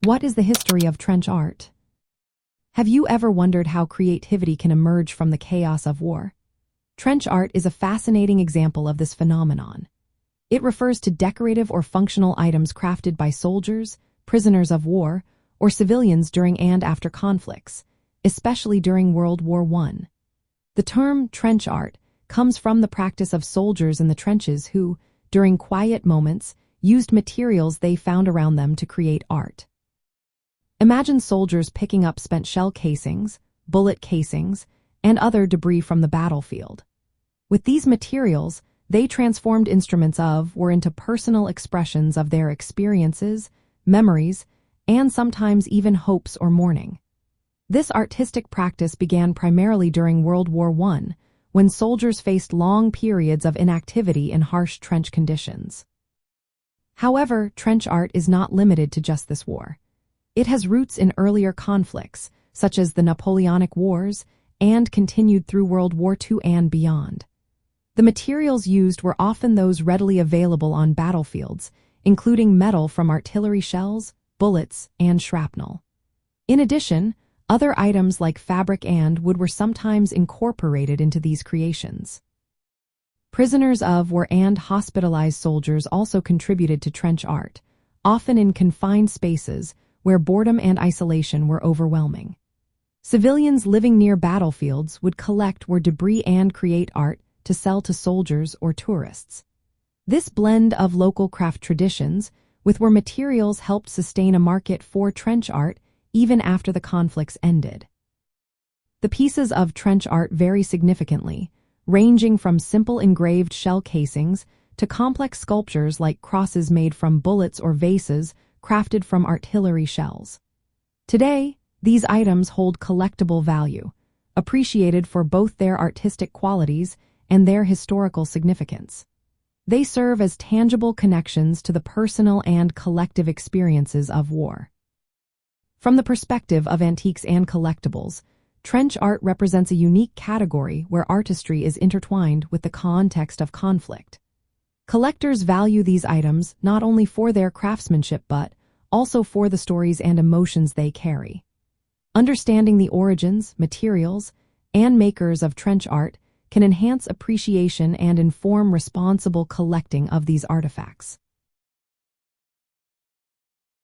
What is the history of trench art? Have you ever wondered how creativity can emerge from the chaos of war? Trench art is a fascinating example of this phenomenon. It refers to decorative or functional items crafted by soldiers, prisoners of war, or civilians during and after conflicts, especially during World War I. The term trench art comes from the practice of soldiers in the trenches who, during quiet moments, used materials they found around them to create art. Imagine soldiers picking up spent shell casings, bullet casings, and other debris from the battlefield. With these materials, they transformed instruments of or into personal expressions of their experiences, memories, and sometimes even hopes or mourning. This artistic practice began primarily during World War I, when soldiers faced long periods of inactivity in harsh trench conditions. However, trench art is not limited to just this war. It has roots in earlier conflicts, such as the Napoleonic Wars, and continued through World War II and beyond. The materials used were often those readily available on battlefields, including metal from artillery shells, bullets, and shrapnel. In addition, other items like fabric and wood were sometimes incorporated into these creations. Prisoners of war and hospitalized soldiers also contributed to trench art, often in confined spaces where boredom and isolation were overwhelming. Civilians living near battlefields would collect war debris and create art to sell to soldiers or tourists. This blend of local craft traditions with war materials helped sustain a market for trench art even after the conflicts ended. The pieces of trench art vary significantly, ranging from simple engraved shell casings to complex sculptures like crosses made from bullets or vases crafted from artillery shells. Today, these items hold collectible value, appreciated for both their artistic qualities and their historical significance. They serve as tangible connections to the personal and collective experiences of war. From the perspective of antiques and collectibles, trench art represents a unique category where artistry is intertwined with the context of conflict. Collectors value these items not only for their craftsmanship but also for the stories and emotions they carry. Understanding the origins, materials, and makers of trench art can enhance appreciation and inform responsible collecting of these artifacts.